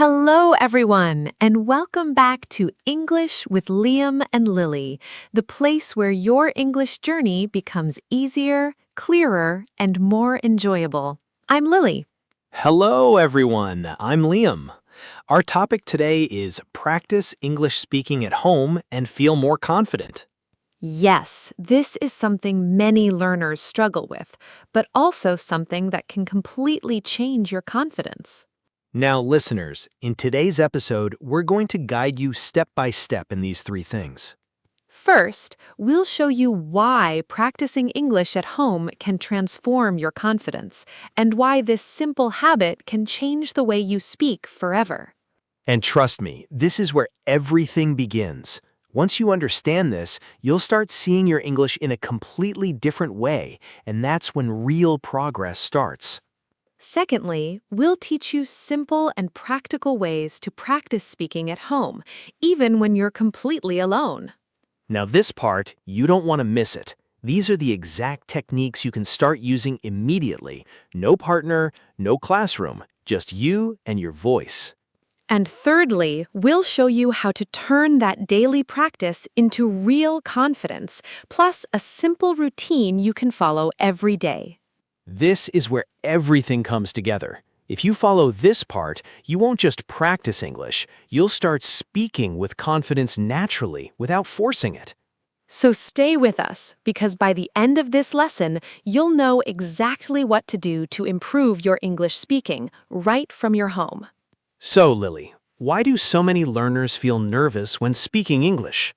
Hello, everyone, and welcome back to English with Liam and Lilly, the place where your English journey becomes easier, clearer, and more enjoyable. I'm Lilly. Hello, everyone. I'm Liam. Our topic today is practice English speaking at home and feel more confident. Yes, this is something many learners struggle with, but also something that can completely change your confidence. Now, listeners, in today's episode, we're going to guide you step by step in these three things. First, we'll show you why practicing English at home can transform your confidence and why this simple habit can change the way you speak forever. And trust me, this is where everything begins. Once you understand this, you'll start seeing your English in a completely different way, and that's when real progress starts. Secondly, we'll teach you simple and practical ways to practice speaking at home, even when you're completely alone. Now, this part, you don't want to miss it. These are the exact techniques you can start using immediately. No partner, no classroom, just you and your voice. And thirdly, we'll show you how to turn that daily practice into real confidence, plus a simple routine you can follow every day. This is where everything comes together. If you follow this part, you won't just practice English, you'll start speaking with confidence naturally without forcing it. So stay with us, because by the end of this lesson, you'll know exactly what to do to improve your English speaking right from your home. So, Lily, why do so many learners feel nervous when speaking English?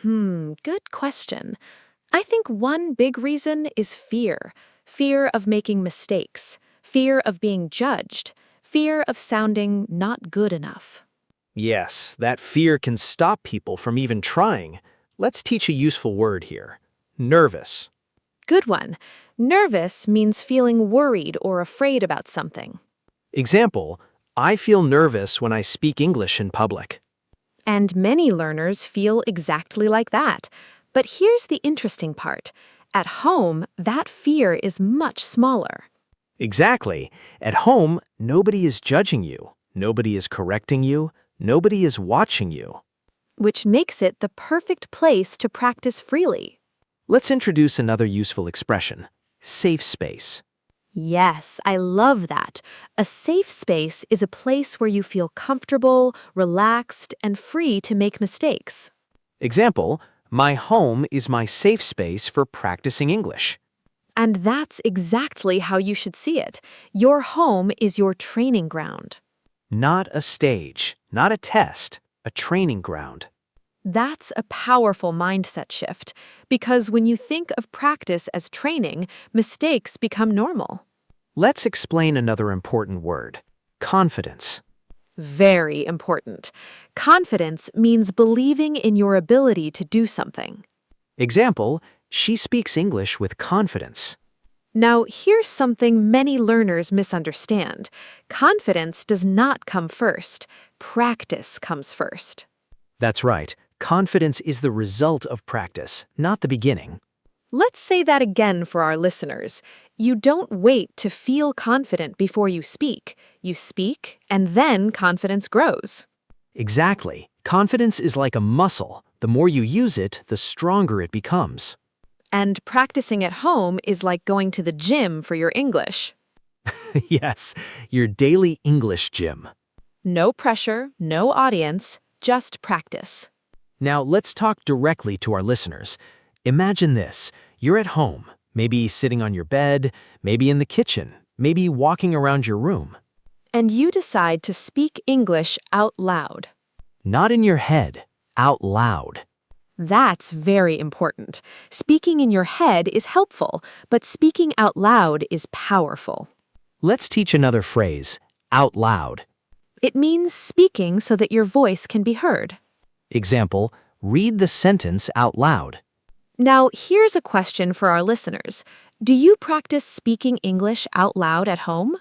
Good question. I think one big reason is fear. Fear of making mistakes, fear of being judged, fear of sounding not good enough. Yes, that fear can stop people from even trying. Let's teach a useful word here. Nervous. Good one. Nervous means feeling worried or afraid about something. Example, I feel nervous when I speak English in public. And many learners feel exactly like that. But here's the interesting part. At home, that fear is much smaller. Exactly. At home, nobody is judging you. Nobody is correcting you. Nobody is watching you. Which makes it the perfect place to practice freely. Let's introduce another useful expression, safe space. Yes, I love that. A safe space is a place where you feel comfortable, relaxed, and free to make mistakes. Example, my home is my safe space for practicing English. And that's exactly how you should see it. Your home is your training ground. Not a stage, not a test, a training ground. That's a powerful mindset shift, because when you think of practice as training, mistakes become normal. Let's explain another important word, confidence. Very important. Confidence means believing in your ability to do something. Example, she speaks English with confidence. Now, here's something many learners misunderstand. Confidence does not come first. Practice comes first. That's right. Confidence is the result of practice, not the beginning. Let's say that again for our listeners. You don't wait to feel confident before you speak. You speak, and then confidence grows. Exactly. Confidence is like a muscle. The more you use it, the stronger it becomes. And practicing at home is like going to the gym for your English. Yes, your daily English gym. No pressure, no audience, just practice. Now, let's talk directly to our listeners. Imagine this. You're at home, maybe sitting on your bed, maybe in the kitchen, maybe walking around your room. And you decide to speak English out loud. Not in your head, out loud. That's very important. Speaking in your head is helpful, but speaking out loud is powerful. Let's teach another phrase, out loud. It means speaking so that your voice can be heard. Example, read the sentence out loud. Now, here's a question for our listeners. Do you practice speaking English out loud at home?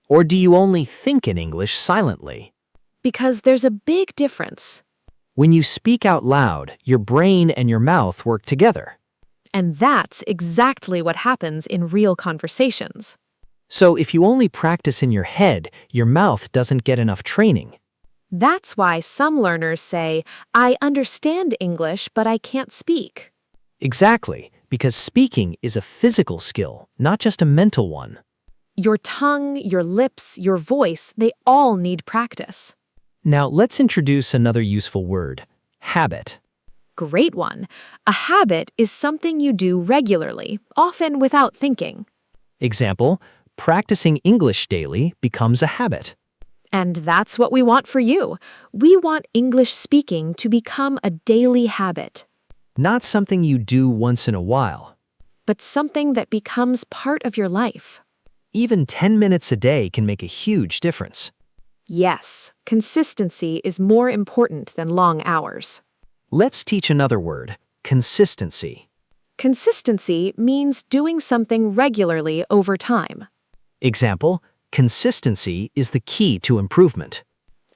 Or do you only think in English silently? Because there's a big difference. When you speak out loud, your brain and your mouth work together. And that's exactly what happens in real conversations. So if you only practice in your head, your mouth doesn't get enough training. That's why some learners say, I understand English, but I can't speak. Exactly, because speaking is a physical skill, not just a mental one. Your tongue, your lips, your voice, they all need practice. Now let's introduce another useful word, habit. Great one. A habit is something you do regularly, often without thinking. Example, practicing English daily becomes a habit. And that's what we want for you. We want English speaking to become a daily habit, Not something you do once in a while. but something that becomes part of your life. Even 10 minutes a day can make a huge difference. Yes, consistency is more important than long hours. Let's teach another word, consistency. Consistency means doing something regularly over time. Example, consistency is the key to improvement.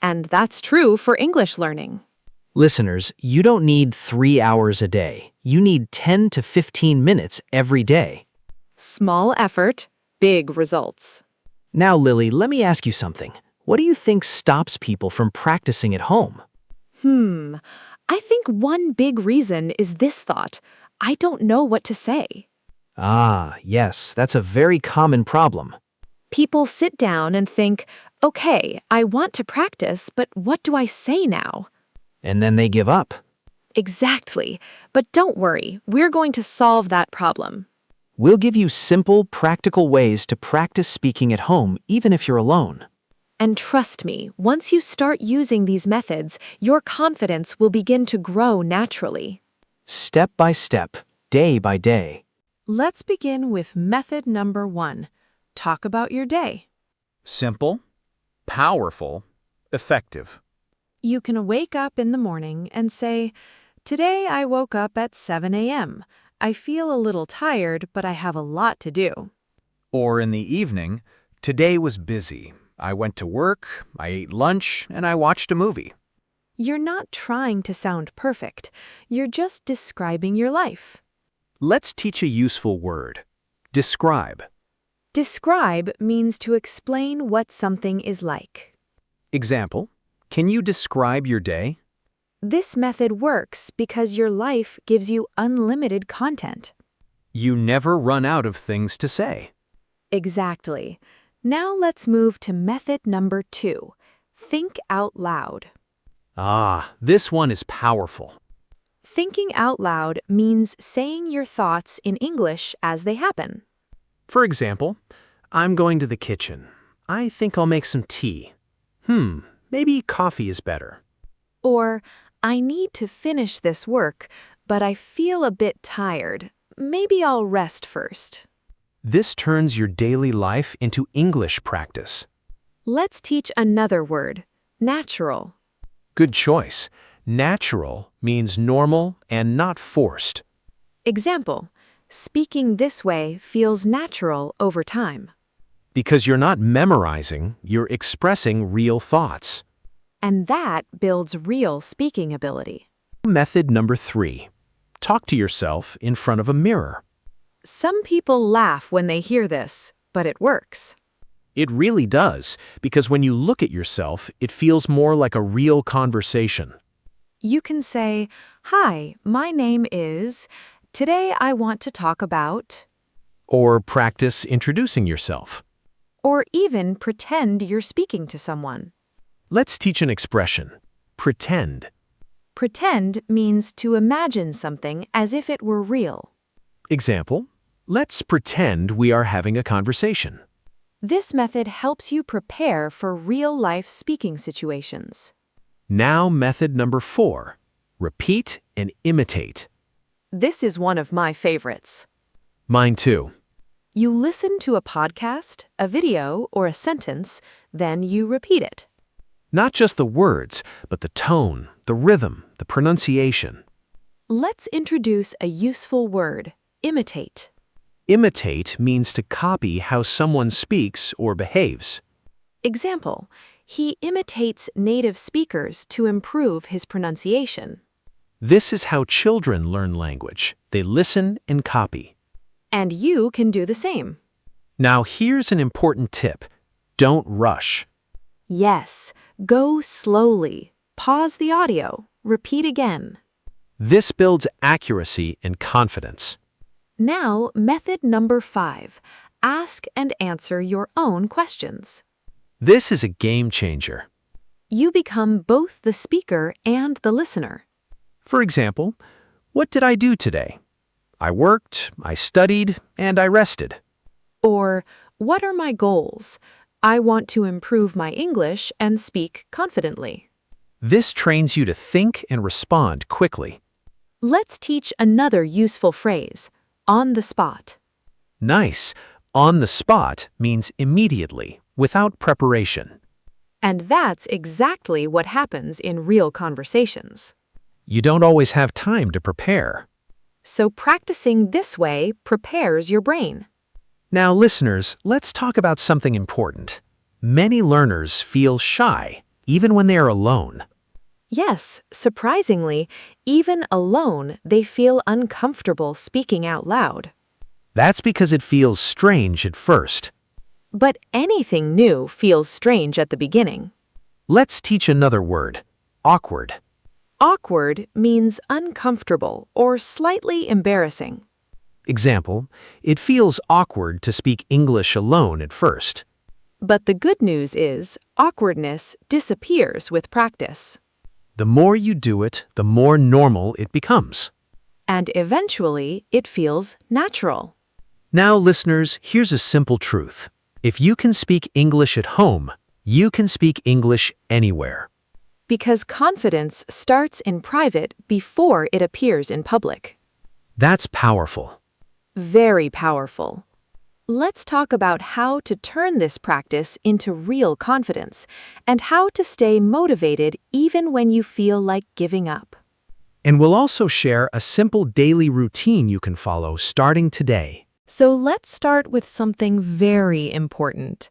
And that's true for English learning. Listeners, you don't need 3 hours a day. You need 10 to 15 minutes every day. Small effort, big results. Now, Lily, let me ask you something. What do you think stops people from practicing at home? I think one big reason is this thought: I don't know what to say. Ah, yes, that's a very common problem. People sit down and think, okay, I want to practice, but what do I say now? And then they give up. Exactly. But don't worry, we're going to solve that problem. We'll give you simple, practical ways to practice speaking at home, even if you're alone. And trust me, once you start using these methods, your confidence will begin to grow naturally. Step by step, day by day. Let's begin with method number 1. Talk about your day. Simple, powerful, effective. You can wake up in the morning and say, today I woke up at 7 a.m. I feel a little tired, but I have a lot to do. Or in the evening, today was busy. I went to work, I ate lunch, and I watched a movie. You're not trying to sound perfect. You're just describing your life. Let's teach a useful word. Describe. Describe means to explain what something is like. Example, can you describe your day? This method works because your life gives you unlimited content. You never run out of things to say. Exactly. Now let's move to method number 2. Think out loud. Ah, this one is powerful. Thinking out loud means saying your thoughts in English as they happen. For example, I'm going to the kitchen. I think I'll make some tea. Maybe coffee is better. Or, I need to finish this work, but I feel a bit tired. Maybe I'll rest first. This turns your daily life into English practice. Let's teach another word, natural. Good choice. Natural means normal and not forced. Example, speaking this way feels natural over time. Because you're not memorizing, you're expressing real thoughts. And that builds real speaking ability. Method number 3. Talk to yourself in front of a mirror. Some people laugh when they hear this, but it works. It really does, because when you look at yourself, it feels more like a real conversation. You can say, hi, my name is, today I want to talk about, Or practice introducing yourself. or even pretend you're speaking to someone. Let's teach an expression. Pretend. Pretend means to imagine something as if it were real. Example, let's pretend we are having a conversation. This method helps you prepare for real-life speaking situations. Now method number 4. Repeat and imitate. This is one of my favorites. Mine too. You listen to a podcast, a video, or a sentence, then you repeat it. Not just the words, but the tone, the rhythm, the pronunciation. Let's introduce a useful word, imitate. Imitate means to copy how someone speaks or behaves. Example, he imitates native speakers to improve his pronunciation. This is how children learn language. They listen and copy. And you can do the same. Now here's an important tip. Don't rush. Yes, Go slowly. Pause the audio. Repeat again. This builds accuracy and confidence. Now, method number 5. Ask and answer your own questions. This is a game changer. You become both the speaker and the listener. For example, what did I do today? I worked, I studied, and I rested. Or, what are my goals? I want to improve my English and speak confidently. This trains you to think and respond quickly. Let's teach another useful phrase, on the spot. Nice. On the spot means immediately, without preparation. And that's exactly what happens in real conversations. You don't always have time to prepare. So practicing this way prepares your brain. Now, listeners, let's talk about something important. Many learners feel shy, even when they are alone. Yes, surprisingly, even alone, they feel uncomfortable speaking out loud. That's because it feels strange at first. But anything new feels strange at the beginning. Let's teach another word, awkward. Awkward means uncomfortable or slightly embarrassing. Example, it feels awkward to speak English alone at first. But the good news is, awkwardness disappears with practice. The more you do it, the more normal it becomes. And eventually, it feels natural. Now, listeners, here's a simple truth. If you can speak English at home, you can speak English anywhere. Because confidence starts in private before it appears in public. That's powerful. Very powerful. Let's talk about how to turn this practice into real confidence and how to stay motivated even when you feel like giving up. And we'll also share a simple daily routine you can follow starting today. So let's start with something very important: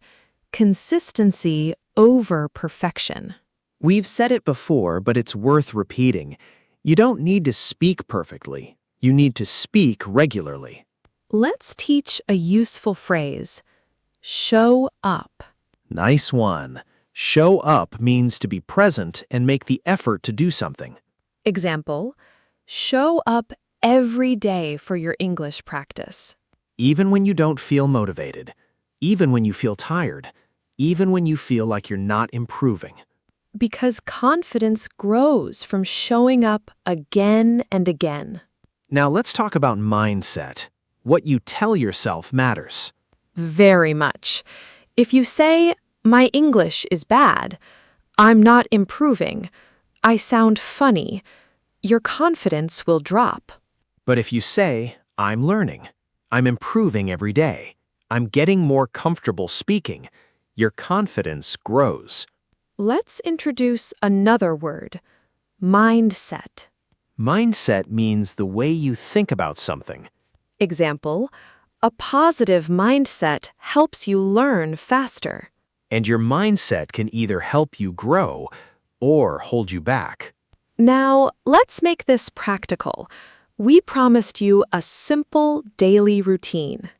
consistency over perfection. We've said it before, but it's worth repeating. You don't need to speak perfectly. You need to speak regularly. Let's teach a useful phrase: show up. Nice one. Show up means to be present and make the effort to do something. Example, show up every day for your English practice. Even when you don't feel motivated, even when you feel tired, even when you feel like you're not improving. Because confidence grows from showing up again and again. Now let's talk about mindset. What you tell yourself matters. Very much. If you say, my English is bad, I'm not improving, I sound funny, your confidence will drop. But if you say, I'm learning, I'm improving every day, I'm getting more comfortable speaking, your confidence grows. Let's introduce another word, mindset. Mindset means the way you think about something. Example, a positive mindset helps you learn faster. And your mindset can either help you grow or hold you back. Now, let's make this practical. We promised you a simple daily routine.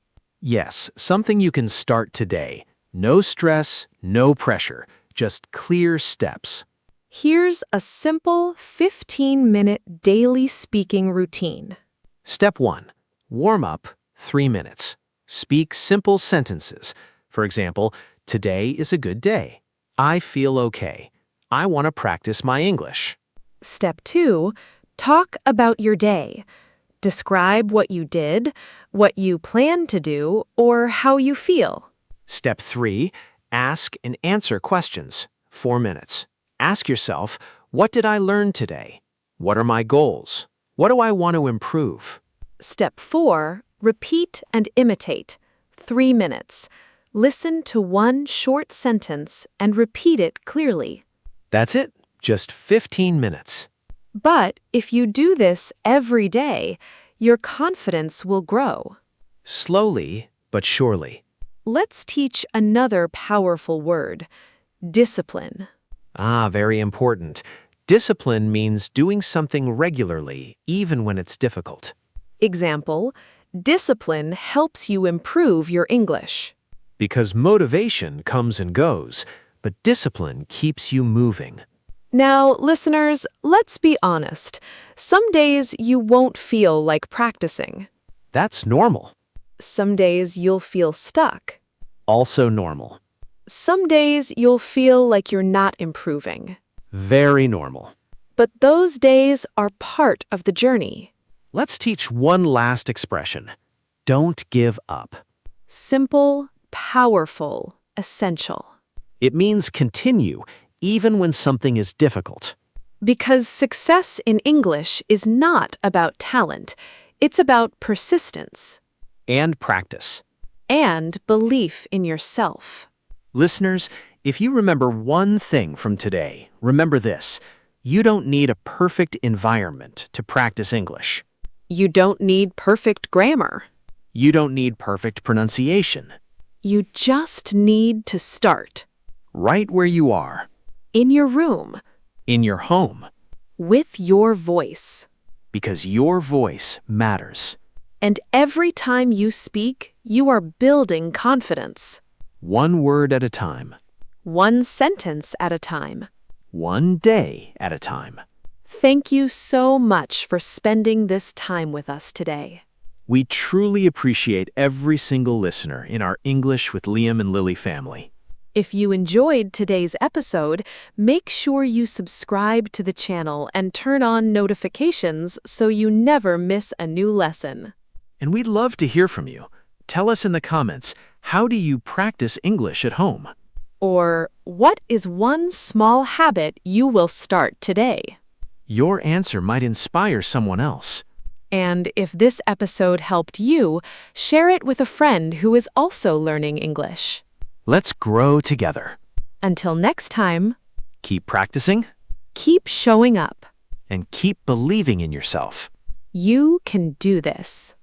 Yes, something you can start today. No stress, no pressure, just clear steps. Here's a simple 15-minute daily speaking routine. Step 1. Warm up 3 minutes. Speak simple sentences. For example, today is a good day. I feel okay. I want to practice my English. Step 2. Talk about your day. Describe what you did, what you plan to do, or how you feel. Step 3. Ask and answer questions. 4 minutes. Ask yourself, what did I learn today? What are my goals? What do I want to improve? Step 4. Repeat and imitate. 3 minutes. Listen to one short sentence and repeat it clearly. That's it. Just 15 minutes. But if you do this every day, your confidence will grow. Slowly but surely. Let's teach another powerful word, discipline. Very important. Discipline means doing something regularly, even when it's difficult. Example, discipline helps you improve your English. Because motivation comes and goes, but discipline keeps you moving. Now, listeners, let's be honest. Some days you won't feel like practicing. That's normal. Some days you'll feel stuck. Also normal. Some days you'll feel like you're not improving. Very normal. But those days are part of the journey. Let's teach one last expression. Don't give up. Simple, powerful, essential. It means continue, even when something is difficult. Because success in English is not about talent, it's about persistence. And practice. And belief in yourself. Listeners, if you remember one thing from today, remember this. You don't need a perfect environment to practice English. You don't need perfect grammar. You don't need perfect pronunciation. You just need to start. Right where you are. In your room. In your home. With your voice. Because your voice matters. And every time you speak, you are building confidence. One word at a time. One sentence at a time. One day at a time. Thank you so much for spending this time with us today. We truly appreciate every single listener in our English with Liam and Lilly family. If you enjoyed today's episode, make sure you subscribe to the channel and turn on notifications so you never miss a new lesson. And we'd love to hear from you. Tell us in the comments, how do you practice English at home? Or, what is one small habit you will start today? Your answer might inspire someone else. And if this episode helped you, share it with a friend who is also learning English. Let's grow together. Until next time, Keep practicing keep showing up. and keep believing in yourself. You can do this.